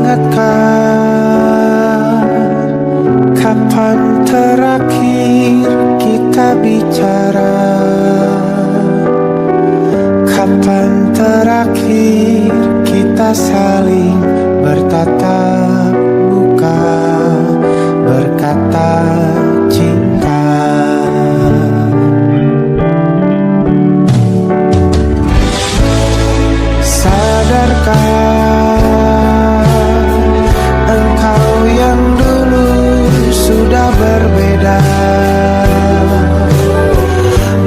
ingatkah kapan terakhir kita bicara? Kapan terakhir kita saling bertatap muka, berkata cinta? Sadarkah engkau yang dulu sudah berbeda,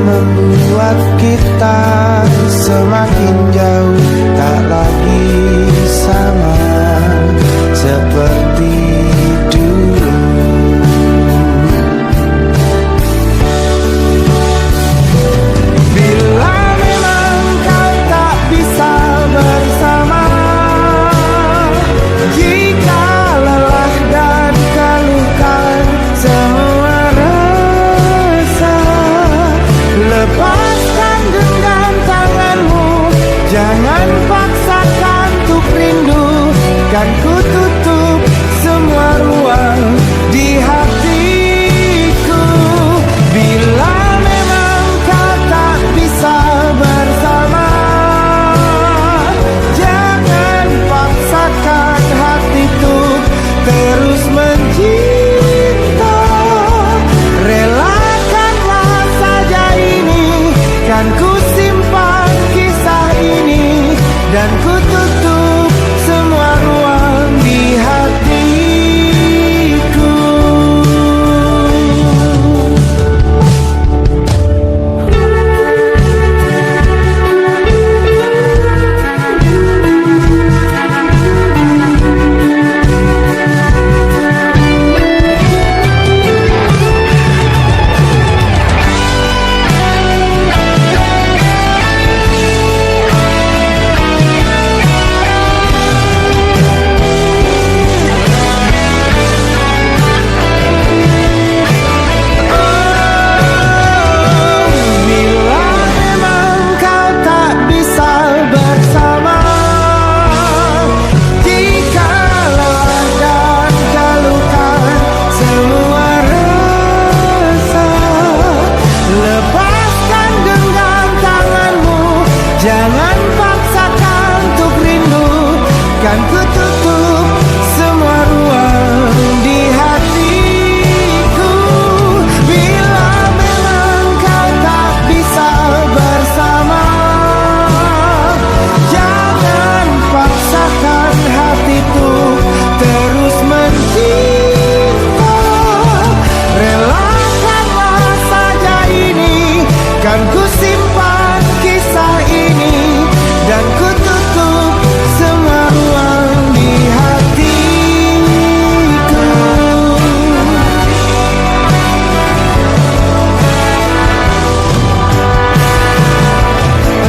membuat kita semakin jauh, tak lagi sama seperti dulu. Bila memang kau tak bisa bersama, jika lelah dan keluhkan semua rasa, lepaskan genggam tanganmu, jangan paksakan untuk rindu. Kan ku tutup semua ruang di hatiku. Bila memang kau tak bisa bersama, jangan paksakan hatiku terus mencinta. Relakanlah saja ini, kan ku simpan kisah ini, dan ku tutup semua ruang di hatiku. Jangan paksakan untuk rindu, kan ku tutup semua ruang di hatiku. Bila memang kau tak bisa bersama, jangan paksakan hatiku terus mencinta. Relakanlah saja ini, kan ku simpan kisah ini, dan ku tutup semua ruang di hatiku.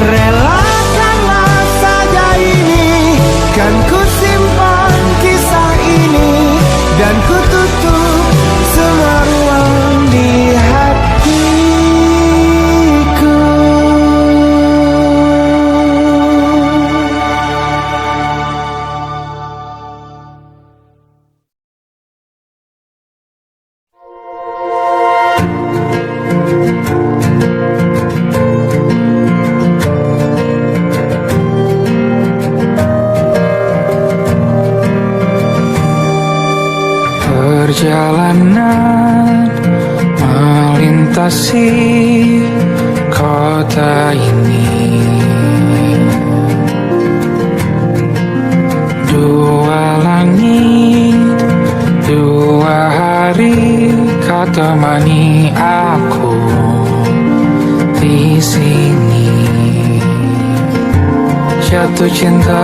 Relakanlah saja ini, kan ku simpan kisah ini, dan ku tutup semua ruang di hatiku. Perjalanan melintasi kota ini, dua langit, dua hari kau temani aku di sini. Jatuh cinta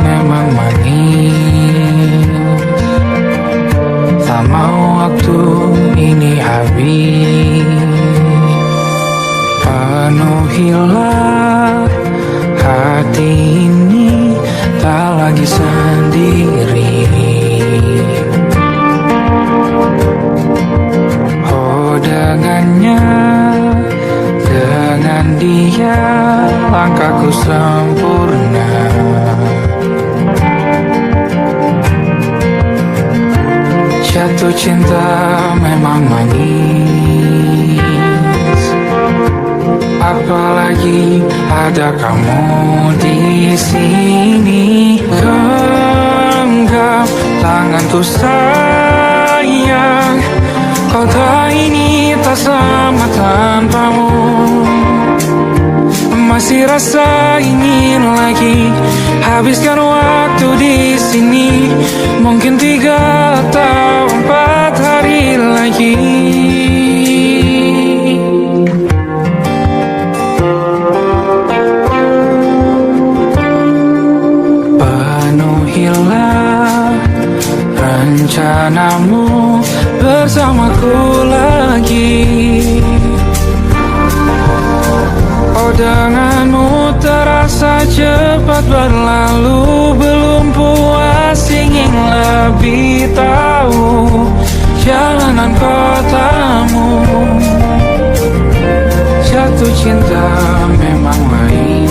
memang manis, tak mau waktu ini habis. Penuhilah hati ini, tak lagi sendiri. Oh dengannya, dengan dia langkahku sempurna. Jatuh cinta memang manis, apalagi ada kamu di sini. Genggam tanganku sayang, kota ini tak sama tanpamu. Masih rasa ingin lagi habiskan waktu di sini, mungkin 3 atau 4 hari lagi. Penuhilah rencanamu bersamaku lagi. Oh, denganmu terasa cepat berlalu, belum puas ingin lebih tahu jalanan kotamu. Jatuh cinta memang lain,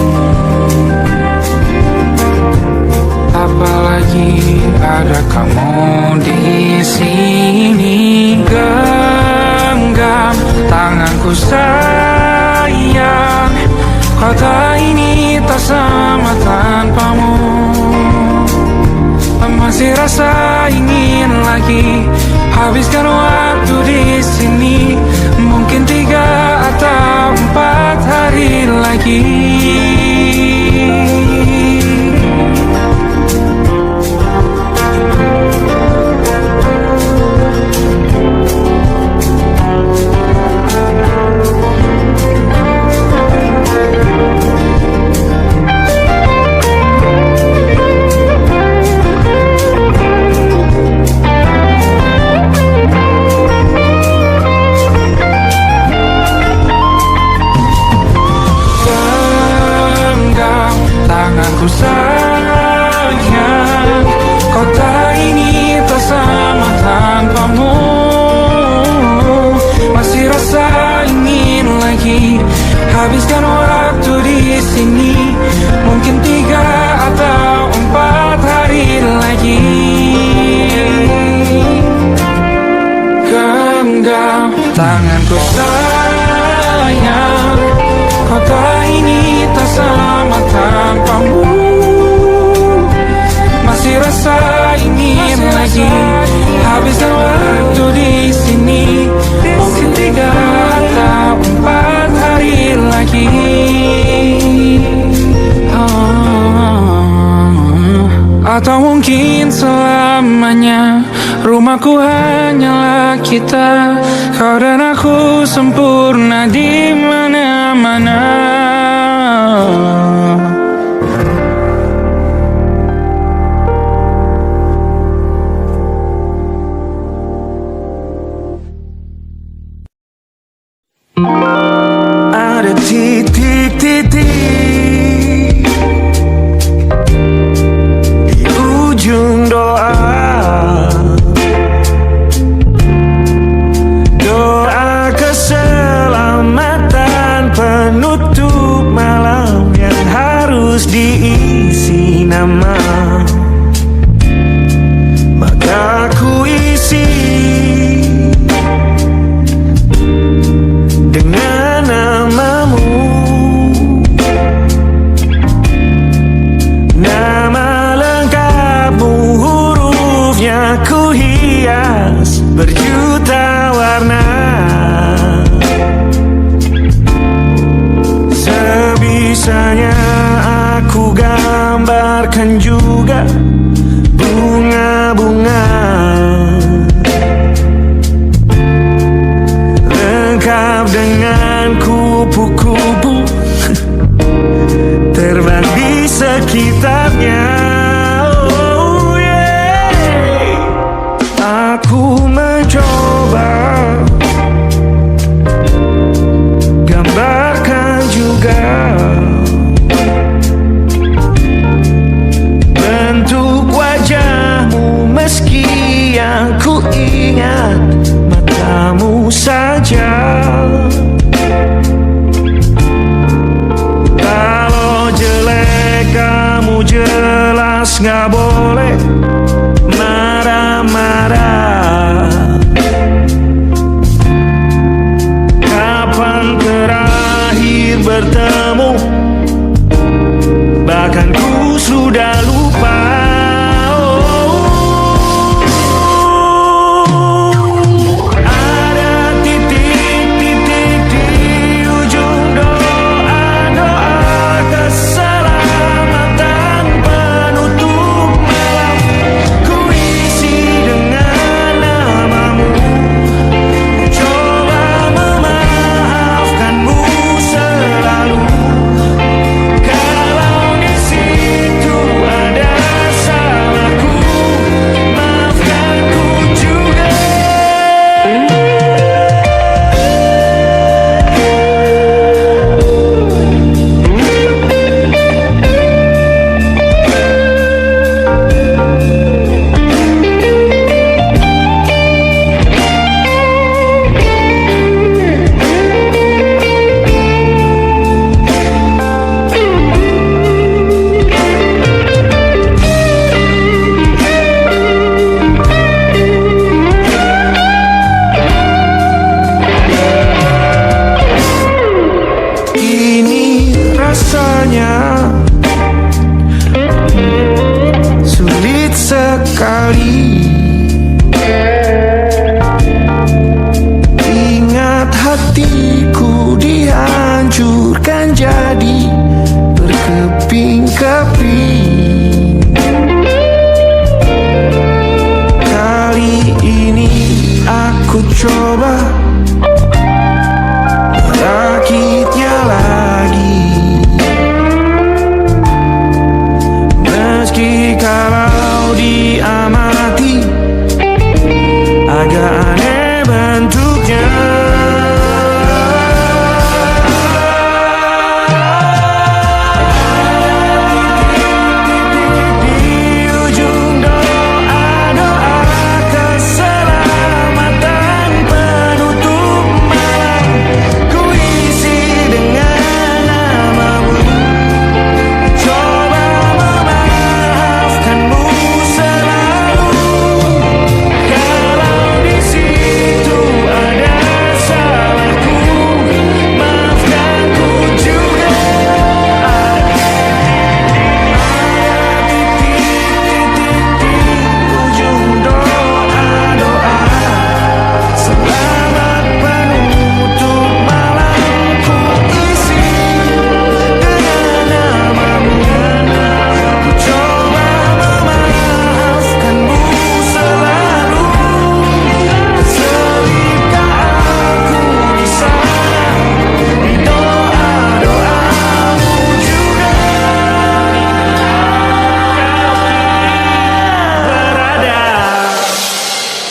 apalagi ada kamu di sini. Genggam tanganku sayang, kota ini tak sama tanpamu. Masih rasa ingin lagi habiskan waktu di sini, mungkin 3 atau 4 hari lagi. Tanganku sayang, kota ini tak sama tanpamu. Masih rasa ingin lagi habiskan waktu di sini, mungkin 3 atau 4 hari lagi. Genggam tanganku sayang, kota ini tak sama tanpamu. Masih rasa ingin lagi habiskan waktu di sini, mungkin 3 atau 4 hari lagi. Atau mungkin selamanya rumahku hanyalah kita, kau dan aku sempurna di mana-mana. Ada titik-titik di ujung doa, doa keselamatan penutup malam yang harus diisi nama. Maka ku isi dengan namamu, nama lengkapmu, hurufnya ku hias berjuta warna. Sebisanya aku gambarkan juga bunga-bunga lengkap dengan kupu-kupu terbang di sekitarnya. Oh yeah. Aku mencoba gambarkan juga bentuk wajahmu, meski yang ku ingat matamu saja. Kalau jelek kamu jelas gak boleh marah-marah. kali. Ingat hatiku dihancurkan jadi berkeping-keping. Kali ini aku coba merakitnya lagi. Meski kalau diamati agak aneh bentuknya.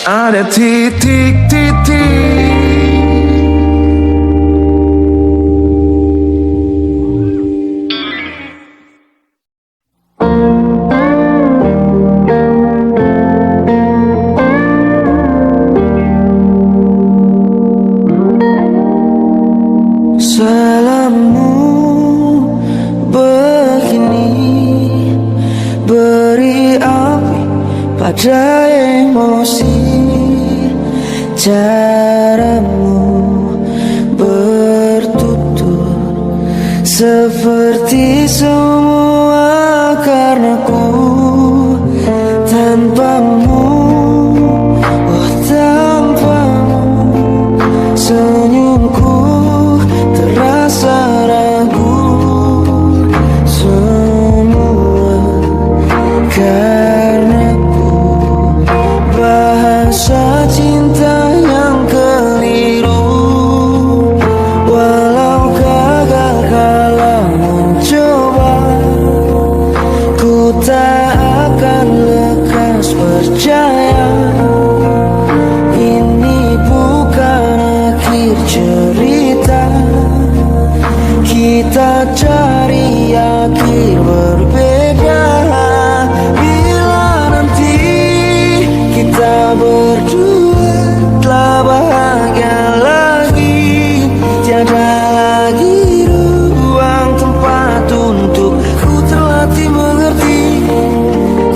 Ada titik-titik. Salammu begini beri api pada emosi. Caramu bertutur seperti semua karenaku. Tanpamu, oh tanpamu, senyumku terasa ragu. Semua karenaku, bahasa cinta yang keliru. Walau gagal kala mencoba, ku tak akan lekas percaya. Ini bukan akhir cerita, kita cari akhir berbeda. Bila nanti kita berdua telah bahagia lagi, tiada lagi ruang tempat untuk ku terlatih mengerti.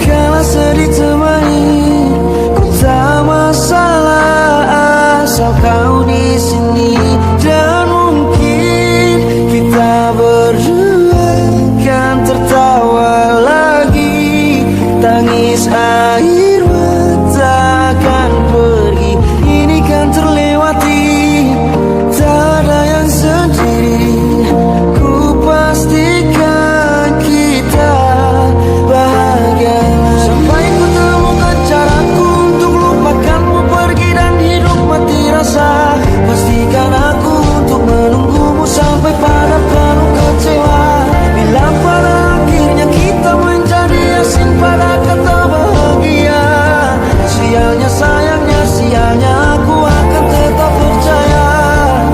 Kala sedih temani, ku tak masalah asal kau di sini. Dan mungkin kita berdua kan tertawa lagi, tangis air mata akan pergi. Ini kan terlewati, tak ada yang sendiri. Ku pastikan kita bahagia sampai ku temukan caraku untuk lupakanmu pergi dan hidup mati rasa. Pastikan aku untuk menunggumu sampai pada penuh kecewa. Bila pada akhirnya kita menjadi asing pada kata bahagia, sialnya sayangnya sialnya aku akan tetap percaya.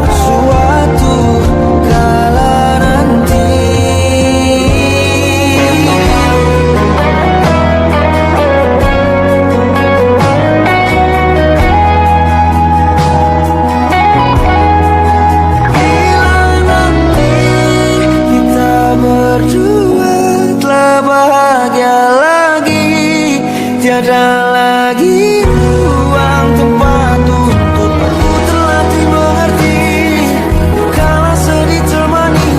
Suatu kala nanti kita berdua telah bahagia lagi, tiada lagi ruang tempat untuk aku terlatih mengerti. Kala sedih temani,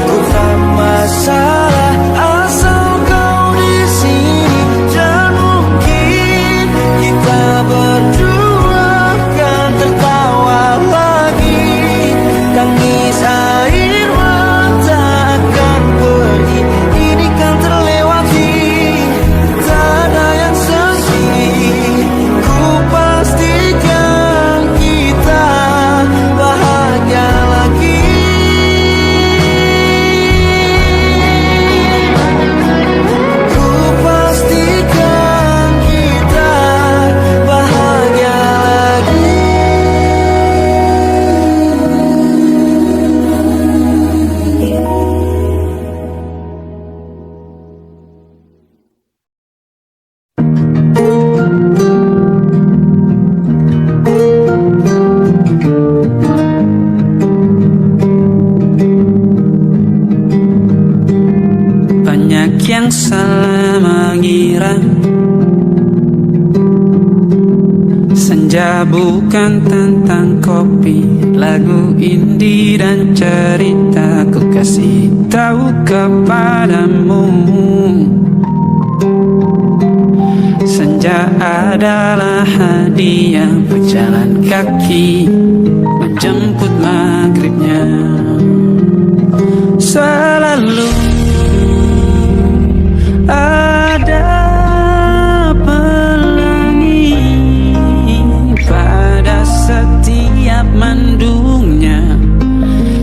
ku tak masalah asal kau di sini. Dan mungkin salah mengira senja bukan tentang kopi, lagu indie dan cerita ku kasih tahu kepadamu. Senja adalah hadiah berjalan kaki menjemput maghribnya. Selalu ada pelangi pada setiap mendungnya.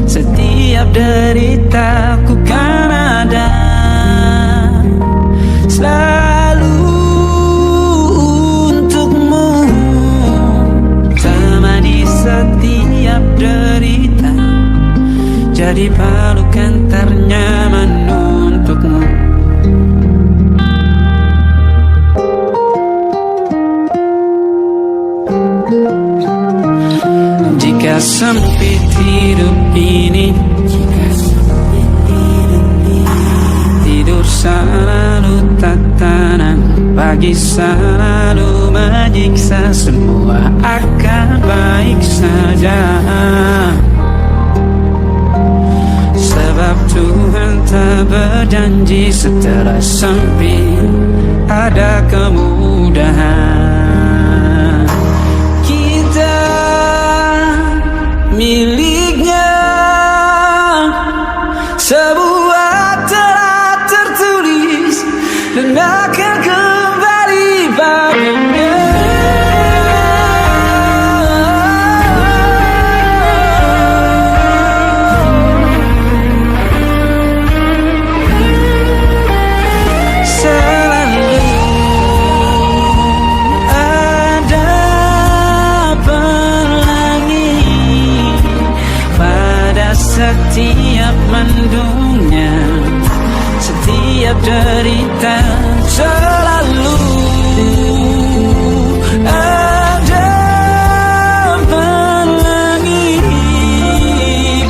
Setiap derita ku kan ada selalu untukmu, temani setiap derita, jadi pelukan ternyaman untukmu. Jika sempit hidup ini, tidur selalu tatanan, pagi selalu menyiksa, semua akan baik saja. Sebab Tuhan tak berjanji setelah sempit ada kemudahan. Kita miliknya sebuah telah tertulis dan akan kembali padanya. Setiap mendungnya, setiap derita, selalu ada pelangi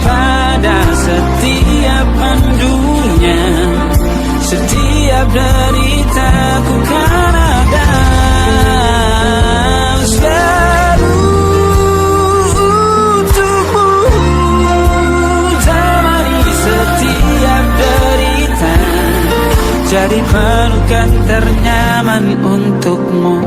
pada setiap mendungnya. Setiap derita ku kan ada jadi pelukan ternyaman untukmu.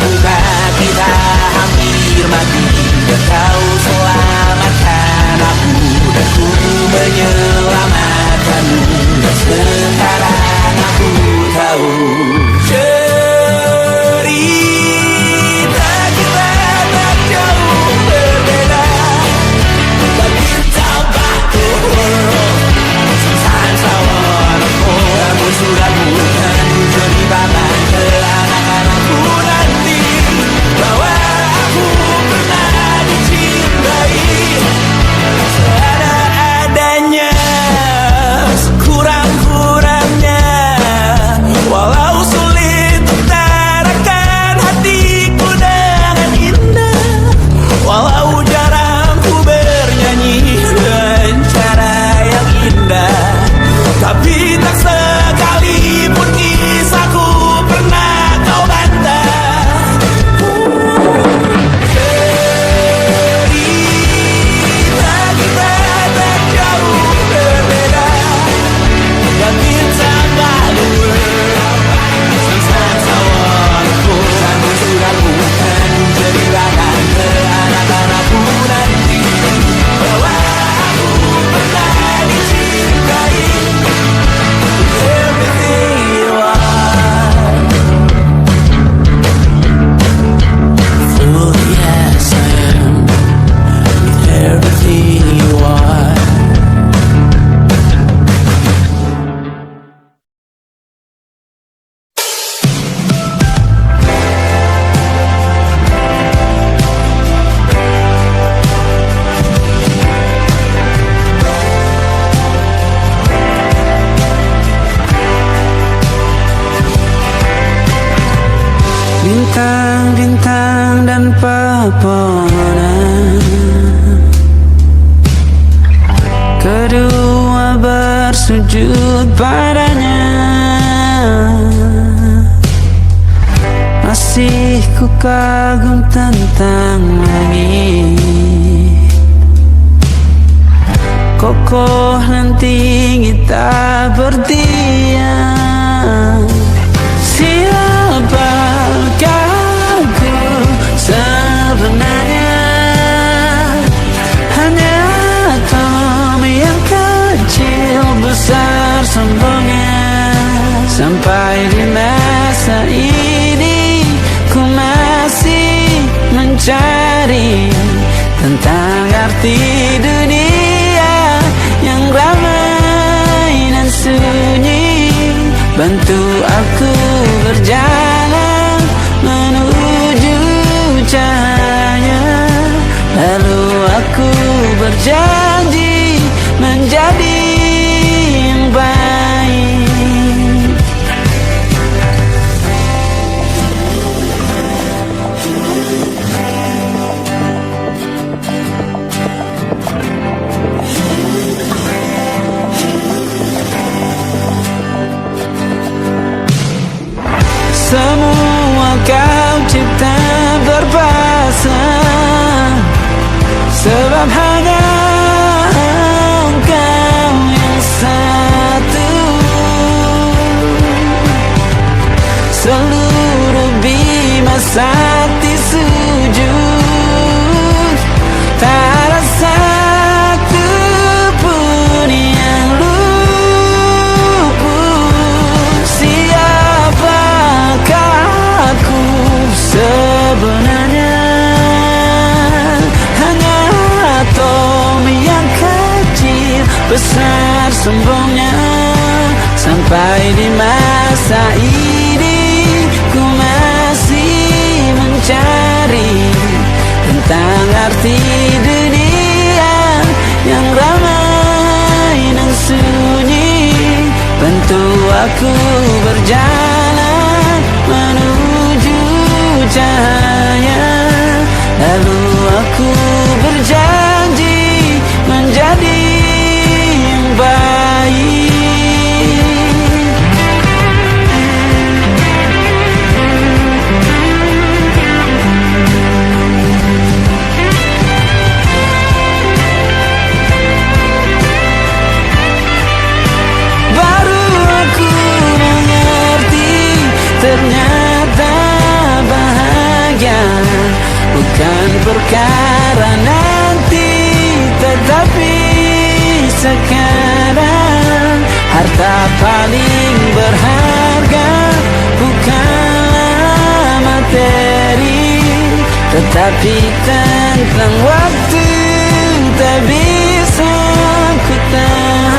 pramuka kita hampir mati, dan kau selamatkan aku, dan ku menyelamatkanmu. Dan sekarang aku tahu cerita kita tak jauh berbeda. But it's about the world. Sometimes I wanna fall. Kamu sudah bukan ceritakan ke anak-anakku nanti bahwa aku pernah dicintai seadanya, sekurang-kurangnya. Walau sulit utarakan hatiku dengan indah, walau jarang ku bernyanyi dengan cara yang indah, tapi tak sekalipun kisahku pernah kau bantah. Cerita kita tak jauh berbeda, but it's about the world. Sometimes I wanna fall. Kamu sudah bukan ceritakan ke anak-anakku nanti bahwa aku pernah dicintai. Everything you are, fully as I am, with everything you are. Bintang-bintang dan pepohonan, kedua bersujud padanya. Masih ku kagum tentang langit, kokoh dan tinggi tak berdiam. Siapakah aku sebenarnya? Hanya atom yang kecil besar sombongnya. Sampai di masa ini ku masih mencari tentang arti dunia yang ramai dan sunyi. Bantu aku berjalan menuju cahaya, lalu aku berjanji menjadi yang baik. Semua kau cipta berpasang, sebab hanya engkau yang satu. Seluruh bima sakti sujud, tak ada satu pun yang luput. Siapakah aku sebenarnya? Hanya atom yang kecil besar sombongnya. Sampai di masa ini ku masih mencari tentang arti dunia yang ramai dan sunyi. Bantu aku berjalan menuju cahaya, lalu aku berjanji menjadi yang baik. Baru aku mengerti bukan perkara nanti, tetapi sekarang. Harta paling berharga bukanlah materi, tetapi tentang waktu tak bisa ku tahan.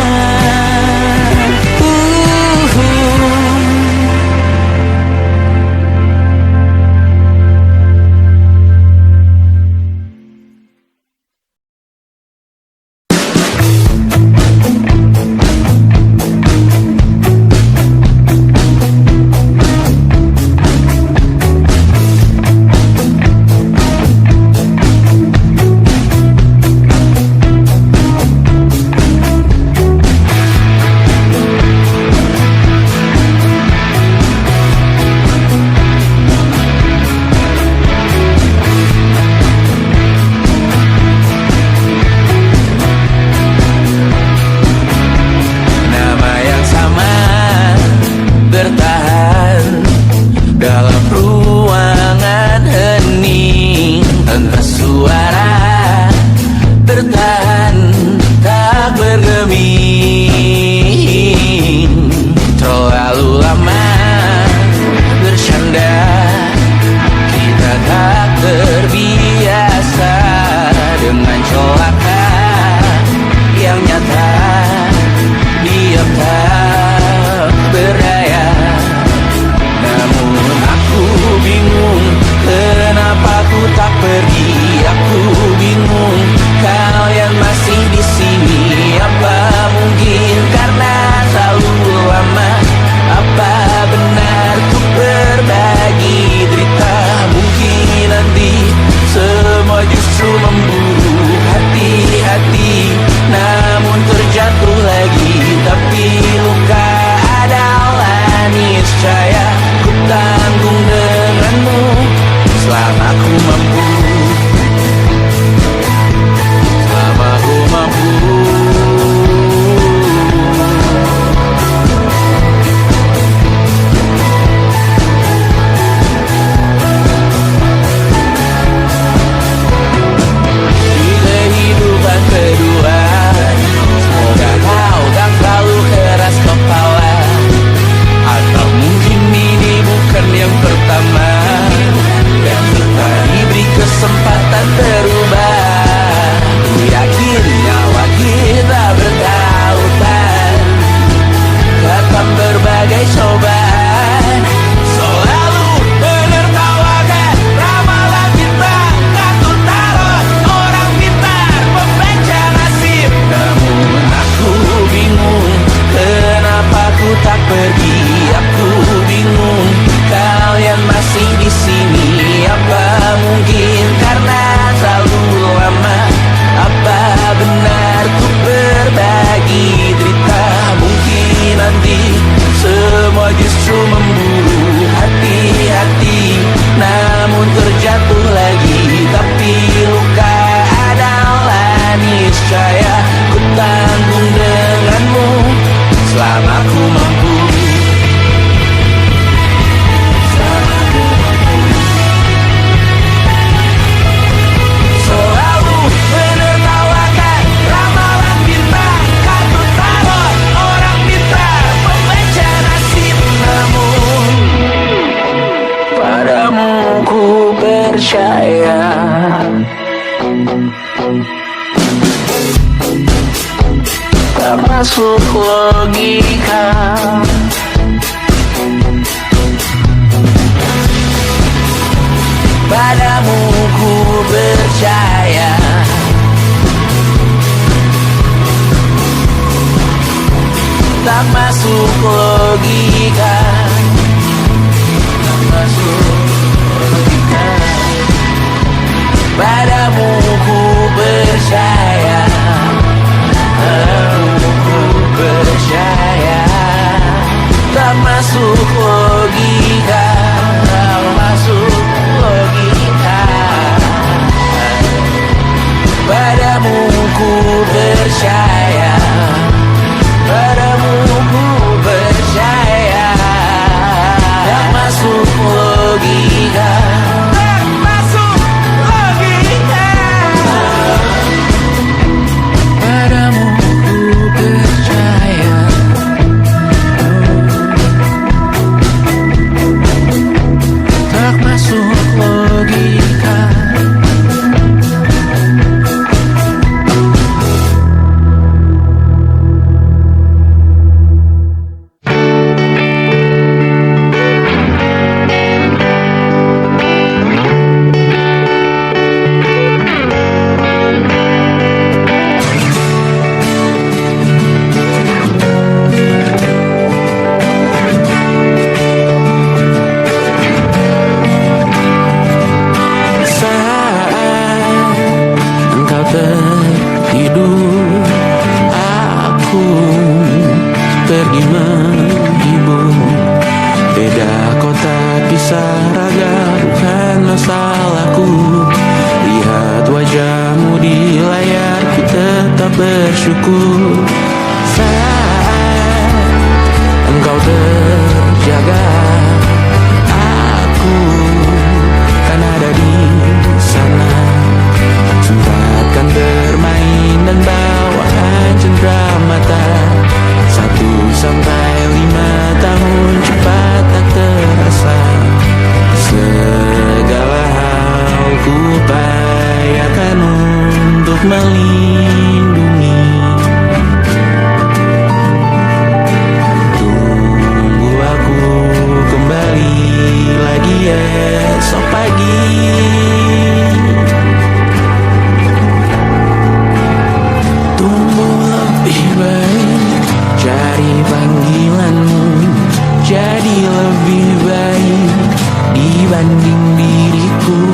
Tak masuk logika. Padamu ku percaya, tak masuk logika, tak masuk logika. Padamu ku percaya, padamu ku percaya, tak masuk logika, tak masuk logika. Padamu ku percaya, padamu ku percaya. bersyukur saat engkau terjaga. Aku kan ada di sana, sempat bermain dan bawaan cendera mata. 1-5 tahun cepat tak terasa. Segala hal ku upayakan untuk melindungi. Tunggu aku kembali lagi esok pagi. Cari panggilanmu jadi lebih baik dibanding diriku.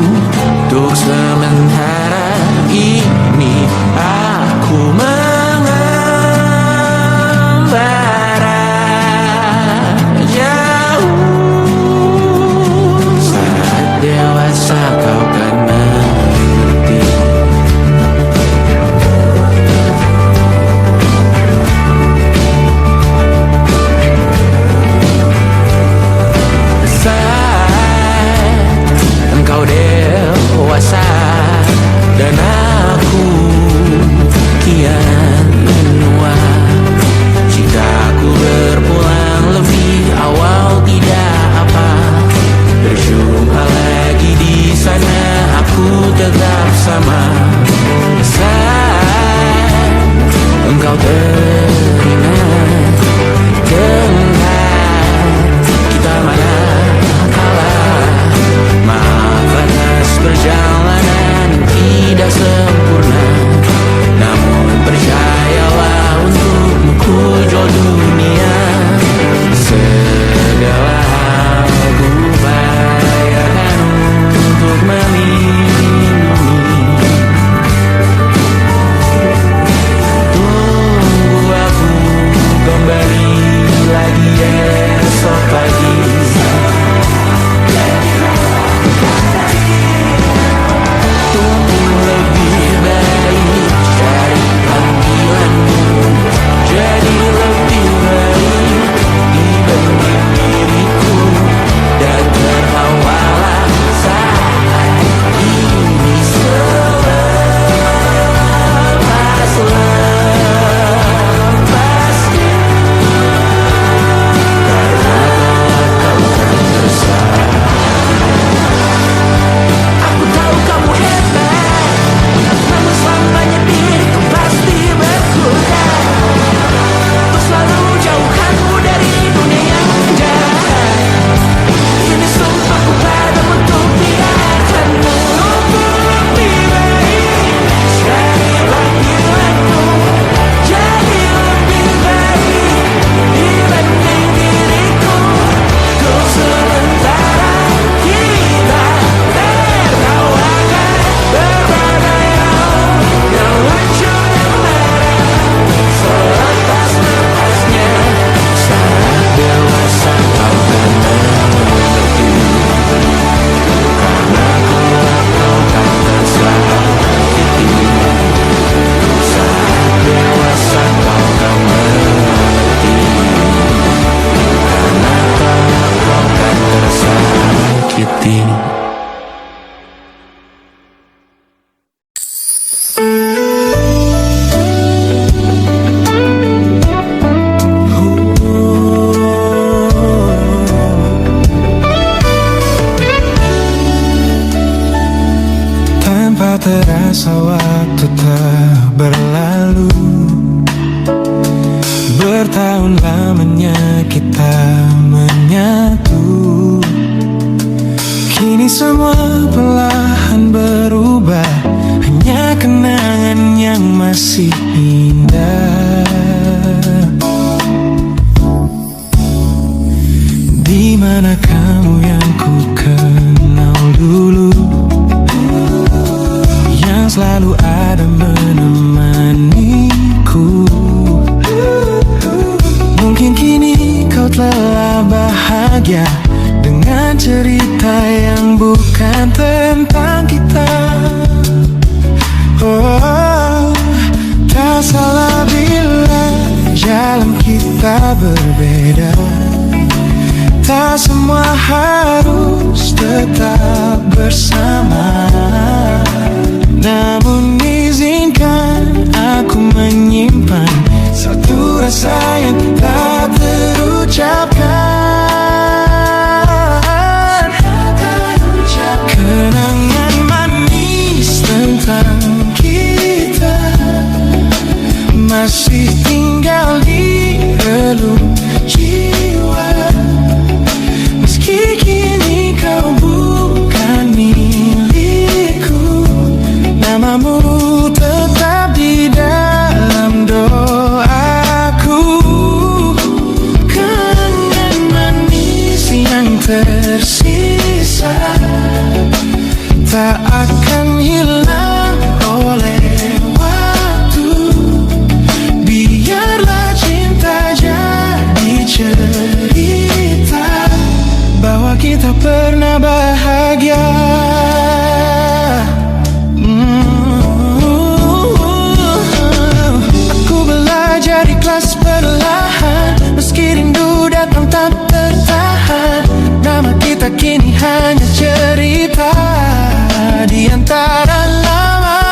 Untuk sementara ini aku mengembara jauh. Saat dewasa kau kan mengerti. Engkau dewasa dan aku kian menua. Jika aku berpulang lebih awal tidak apa, berjumpa lagi di sana aku tetap sama. Saat engkau teringat tentang kita mana maaf atas perjalanan tidak sempurna, namun percayalah untukmu ku jual dunia. Segala hal ku upayakan untuk melindungi. Tunggu aku kembali lagi esok pagi. Jadi lebih baik dibanding diriku, dan tertawalah saat ini selepas-lepasnya. Karena kau kan bersama. Aku tahu kamu hebat, namun selamanya diriku pasti berkuda. Selalu jauhkanmu dari dunia yang jahat. Ini sumpahku padamu untuk biarkanmu lebih baik. Jadi panggilanku jadi lebih baik dibanding diriku. Untuk sementara kita tertawakan berbagai hal yang lucu dan marah. Selepas-lepasnya saat dewasa kau kan mengerti. Karena kelak kau kan tersakiti. Saat dewasa kau kan mengerti. Karena kelak kau kan tersakiti. Tanpa terasa waktu telah berlalu. Bertahun lamanya kita menyatu. Kini semua perlahan berubah, hanya kenangan yang masih indah. Di mana kamu yang ku kenal dulu, yang selalu ada menemaniku. Mungkin kini kau telah bahagia dengan cerita yang bukan tentang kita. Oh, tak salah kita berbeda. Tak semua harus tetap bersama. Namun izinkan aku menyimpan satu rasa yang tak terucapkan. Kenangan manis tentang kita masih tinggal di relung jiwa. Meski kini kau bukan milikku, namamu tetap di dalam doaku. Kenangan manis yang tersisa tak akan hilang oleh waktu. Biarlah cinta jadi cerita bahwa kita pernah bahagia. Aku belajar ikhlas perlahan, meski rindu datang tak tertahan. Nama kita kini hanya cerita di antara lama.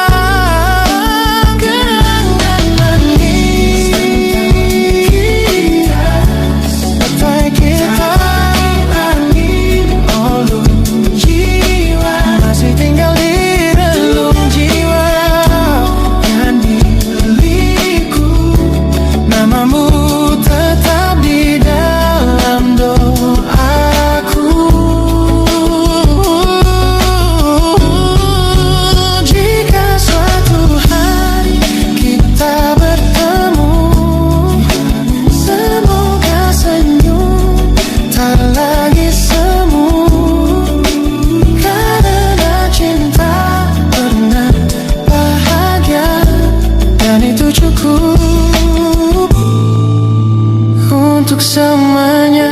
Kenangan manis tentang kita, angin olung jiwa masih tinggal di relung jiwa. Yang milikku, namamu tetap di dalam doaku. Jika suatu hari kita bertemu, semoga senyum tak lagi semu. Karena cinta pernah bahagia, dan itu cukup untuk semuanya.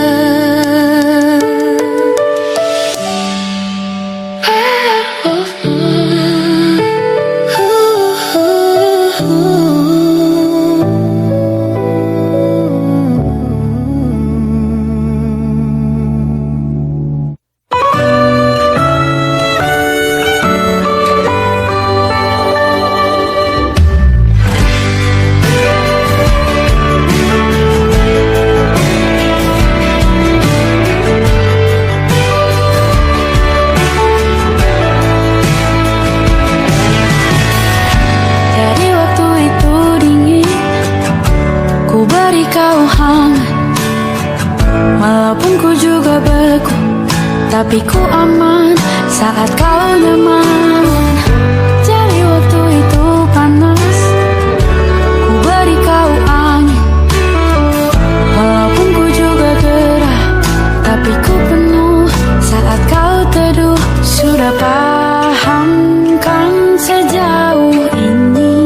Dari waktu itu dingin, ku beri kau hangat. Walaupun ku juga beku, tapi ku aman saat kau nyaman. Dari waktu itu panas, ku beri kau angin. Walaupun ku juga gerah, tapi ku penuh saat kau teduh. Sudah paham kan sejauh ini?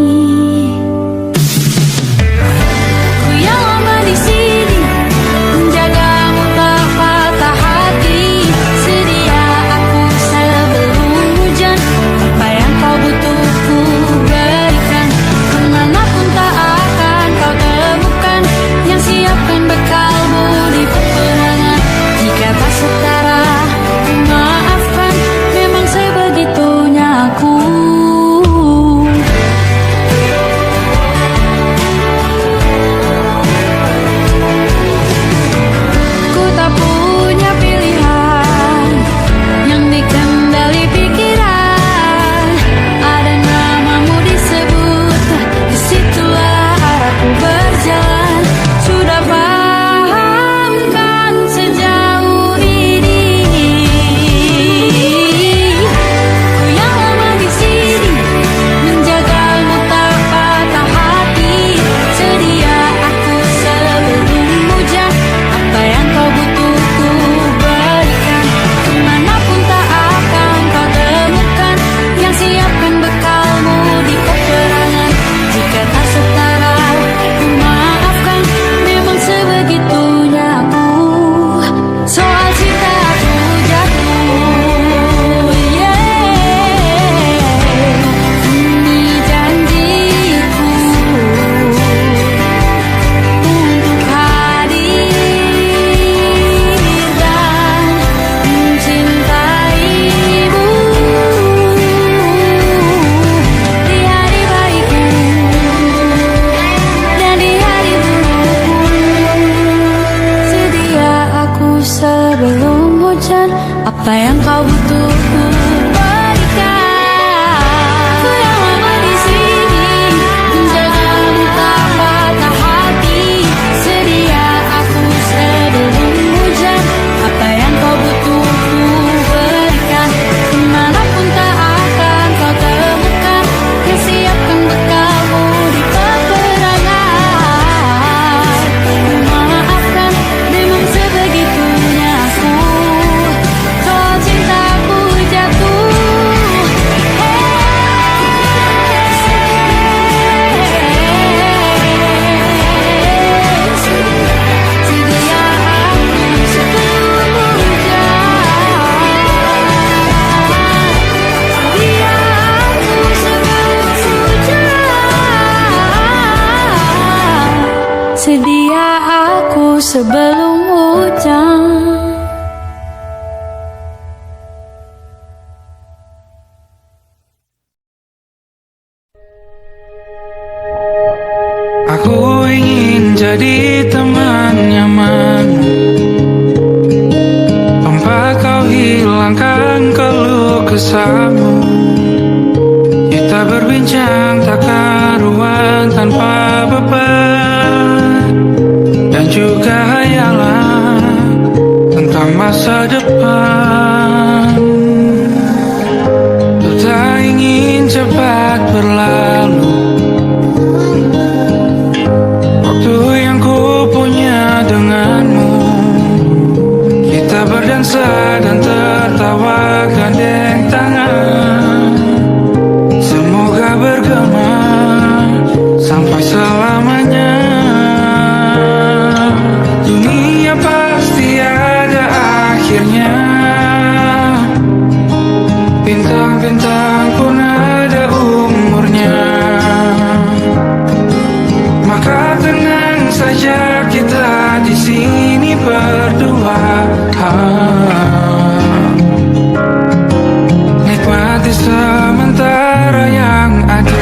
Ku yang lama di sini, menjagamu tak patah hati. Sedia aku sebelum hujan, apa yang kau butuh ku berikan. Kemanapun tak akan kau temukan yang siapkan bekalmu di peperangan. Jika tak setara, ku maafkan. Memang sebaik untuk ku berikan. Ku yang lama di sini menjagamu tak patah hati. Sedia aku sebelum hujan. Apa yang kau butuh ku berikan. Dimanapun tak akan kau temukan. Siapkan bekalmu di peperangan. Maafkan memang sebegitunya aku. Kalau cintaku jatuh, sedia aku sebelum hujan. Sedia aku sebelum hujan. Sedia aku sebelum hujan. Aku ingin jadi teman nyaman, tempat kau hilangkan keluh kesahmu. Kita berbincang tak karuan tanpa beban, dan juga hayalan tentang masa depan. Ku tak ingin cepat berlalu waktu yang ku punya denganmu. Kita berdansa dan tertawa gandeng tangan. Semoga bergema sampai selamanya. Dunia pasti ada akhirnya. Bintang-bintang pun ada umurnya. Maka tenang saja kita di sini berdua. Nikmati sementara yang ada.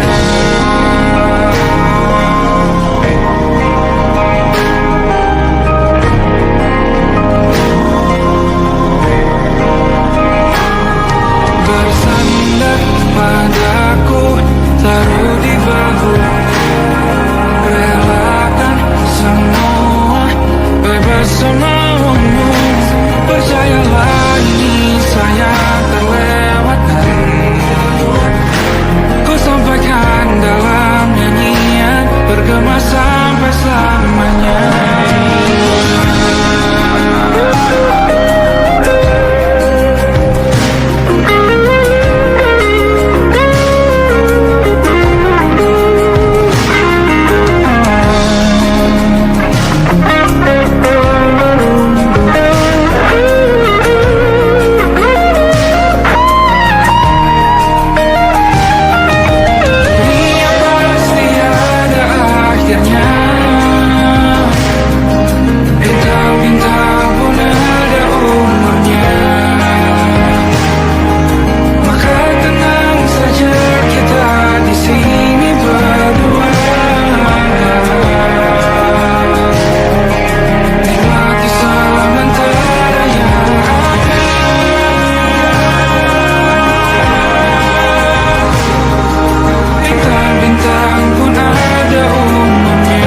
Bersandar padaku, taruh di bahu. Relakan semua, bebas semaumu. Percayalah ini saya terlewatkan. Ku sampaikan dalam nyanyian, bergema sampai selamanya. Dunia pasti ada akhirnya. Bintang-bintang pun ada umurnya. Maka tenang saja kita di sini berdua. Nikmati sementara yang ada. Bintang-bintang pun ada umurnya.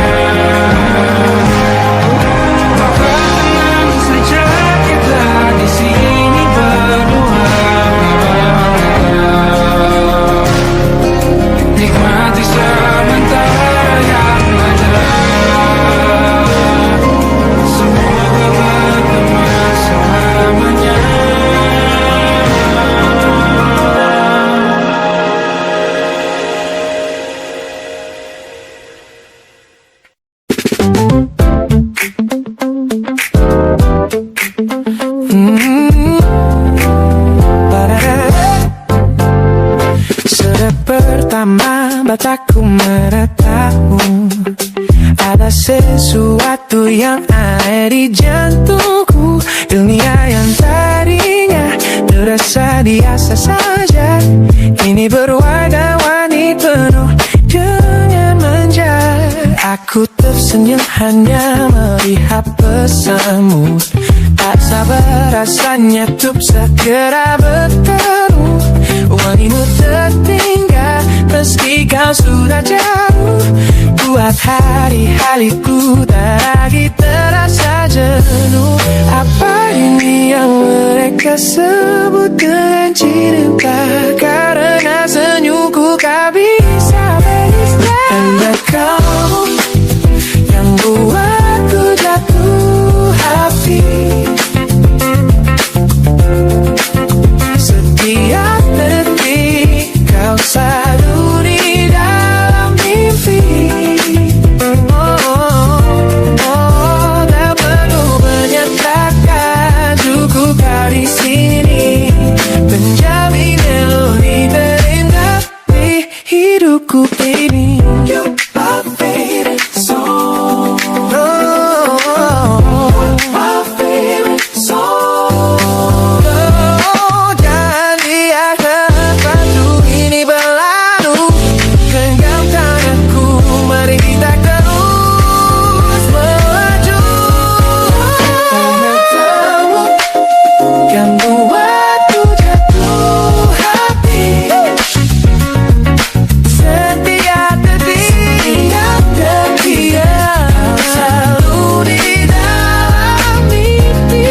Maka tenang saja kita di sini berdua. Nikmati sementara yang ada. Semoga bergema selamanya. Sudah pertama mataku meratamu. Ada sesuatu yang ada di jantungku. Dunia yang tadinya terasa biasa saja, kini berwarna-warni penuh dengan manja. Aku Aku tersenyum hanya melihat pesanmu. Tak sabar rasanya untuk segera bertemu. Wangimu tertinggal meski kau sudah jauh. Buat hari-hariku tak lagi terasa jenuh. Apa ini yang mereka sebut dengan cinta? Karena senyumku kau bisa beristirahat. Hanya kau yang buatku jatuh hati. Setiap detik kau selalu di dalam mimpi. Tak perlu menyatakan cukup kau di sini menjamin melodi terindah di hidupku ini. You're my favorite song. My favorite song. Jangan biarkan waktu ini berlalu. Genggam tanganku, mari kita terus melaju. Hanya kamu yang buatku jatuh hati. Setiap detik selalu di dalam mimpi.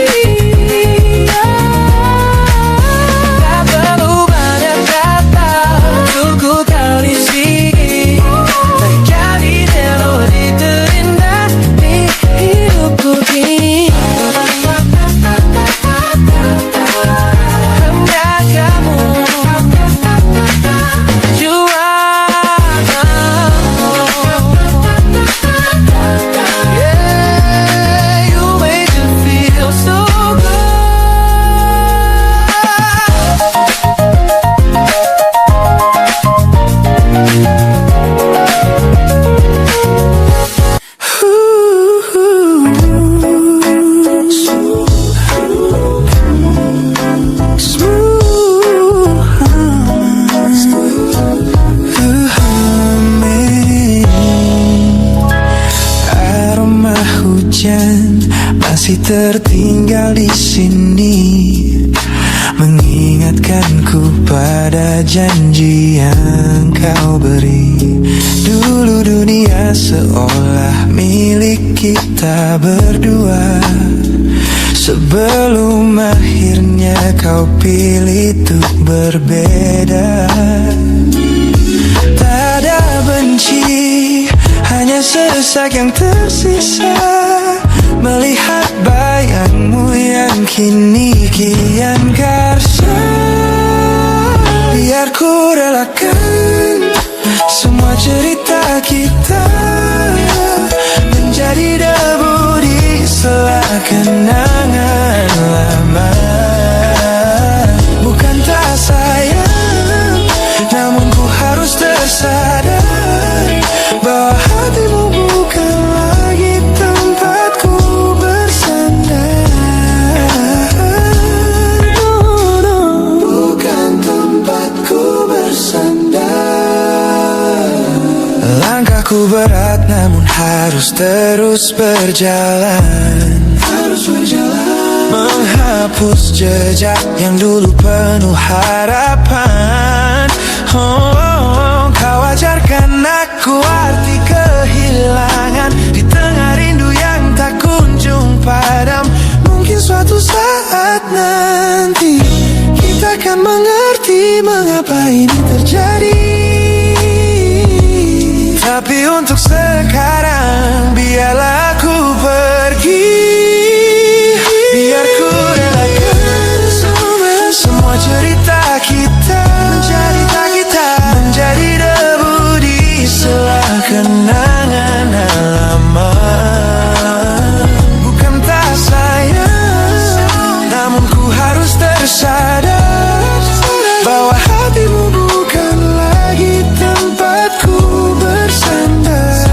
Tak perlu banyak kata, cukup kau di sini menjadi melodi terindah di hidupku ini. Hanya kamu, you are yeah, you make me feel so good. Aroma hujan masih tertinggal di sini, mengingatkanku pada janji yang kau beri. Dulu dunia seolah milik kita berdua, sebelum akhirnya kau pilih untuk berbeda. Tak ada benci, hanya sesak yang tersisa melihat bayangmu yang kini kian karsa. Biar ku relakan semua cerita kita menjadi debu di sela kenangan lama. Bukan tak sayang, namun ku harus tersadar bahwa hatimu bukan lagi tempatku bersandar. Bukan tempatku bersandar. Langkahku berat namun harus terus berjalan. Menghapus jejak yang dulu penuh harapan. Kau ajarkan aku arti kehilangan di tengah rindu yang tak kunjung padam. Mungkin suatu saat nanti kita akan mengerti mengapa ini terjadi. Tapi untuk sekarang biarlah aku pergi. Biar ku relakan semua cerita kita menjadi debu di sela kenangan lama. Bukan tak sayang, namun ku harus tersadar bahwa hatimu bukan lagi tempatku bersandar.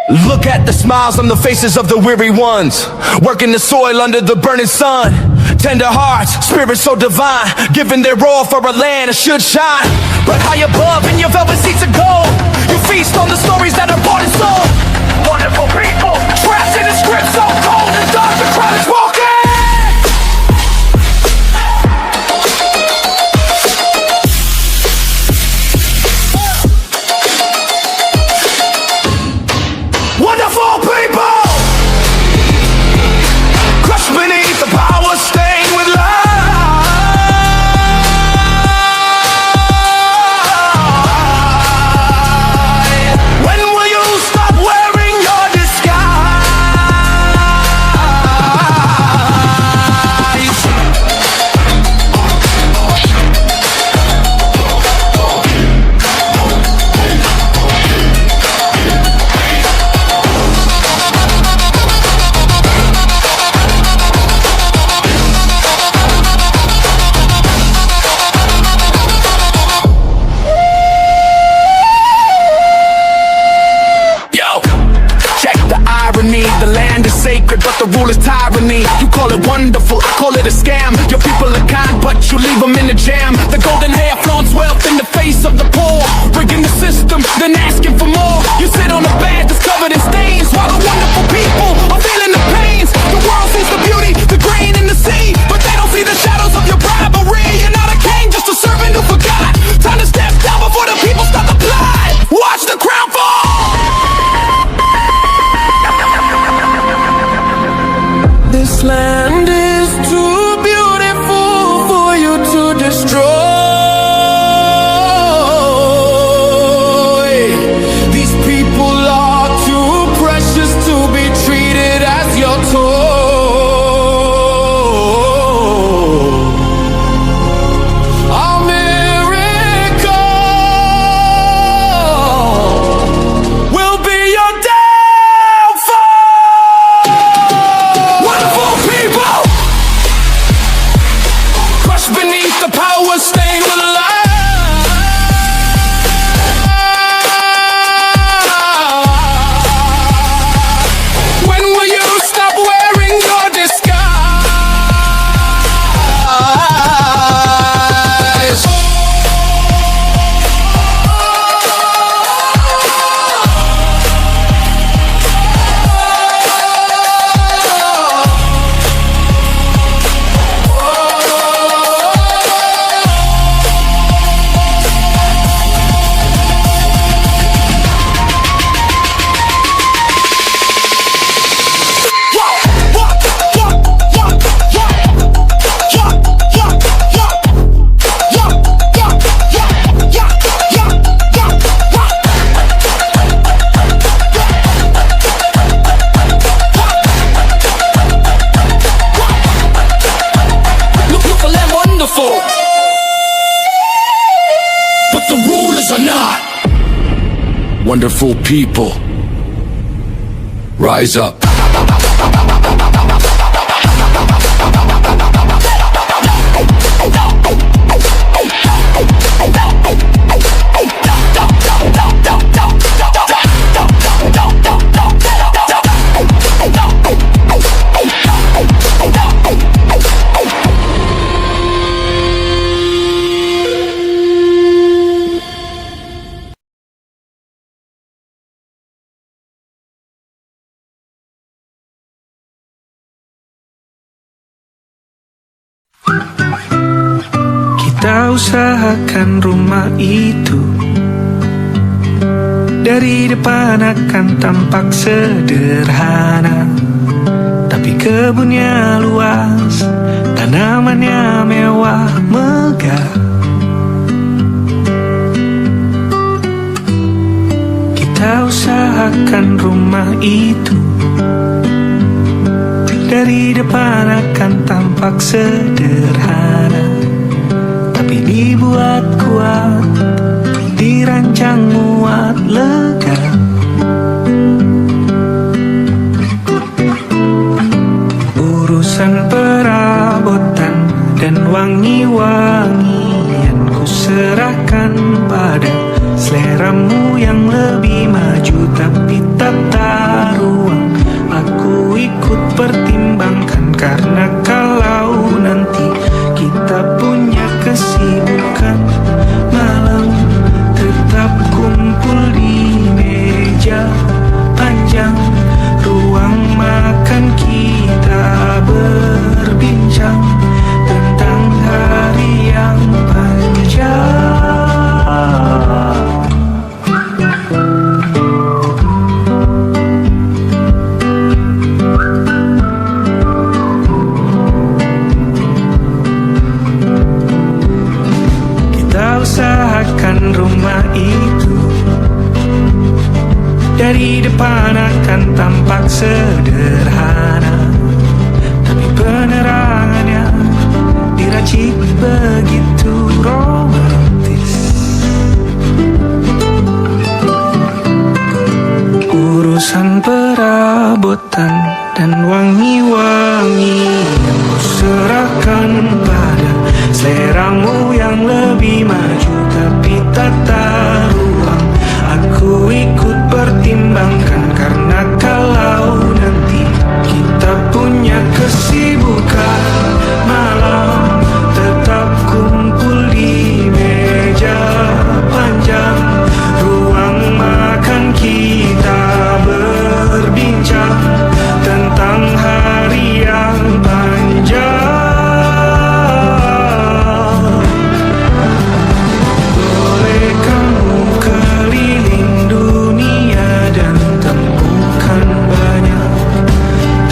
Look at the smiles on the faces of the weary ones, working the soil under the burning sun. Tender hearts, spirits so divine, giving their all for a land that should shine. But high above in your velvet seats of gold, you feast on the stories that are bought and sold. Wonderful people, trapped in a script so cold and dark, the crowd is walking. Wonderful people, crushed beneath the power, stained with light. When will you stop wearing your disguise? The land is sacred, but the rule is tyranny. You call it wonderful, I call it a scam. Your people are kind, but you leave them in the jam. The golden hair flaunts wealth in the face of the poor, rigging the system, then asking for more. You sit on a bed that's covered in stains, while the wonderful people are feeling the pains. The world sees the beauty, the grain in the sea, but they don't see the shadows of your bribery. You're not a king, just a servant who forgot. Time to step down before the people start to plot. Watch the crown fall. This land is too beautiful for you to destroy. These people are too precious to be treated as your toy. A miracle will be your downfall. Wonderful people, crushed beneath the power, stained with light. When will you stop wearing your disguise? But the rulers are not. Wonderful people, rise up. Kita usahakan rumah itu dari depan akan tampak sederhana, tapi kebunnya luas, tanamannya mewah megah. Kita usahakan rumah itu dari depan akan tampak sederhana, tapi dibuat kuat, dirancang muat lega. Urusan perabotan dan wangi-wangian ku serahkan pada seleramu yang lebih maju, tapi tetap Dari depan akan tampak sederhana, tapi penerangannya diracik begitu romantis. Urusan perabotan dan wangi-wangi yang ku serahkan pada seleramu yang lebih maju, tapi tata ruang aku ikut pertimbangkan. Karena kalau nanti kita punya kesibukan malam, tetap kumpul di meja panjang ruang makan, kita berbincang tentang hari yang panjang. Boleh kamu keliling dunia dan temukan banyak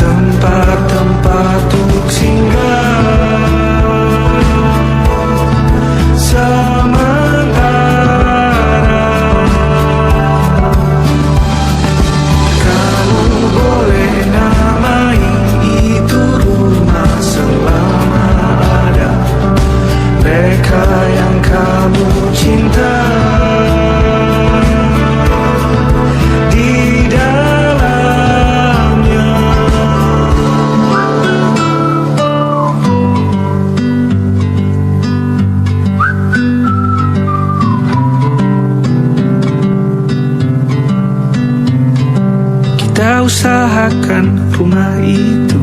tempat-tempat untuk singgah. Kamu boleh namai itu rumah selama ada mereka yang kamu cinta di dalamnya. Kita usahakan rumah itu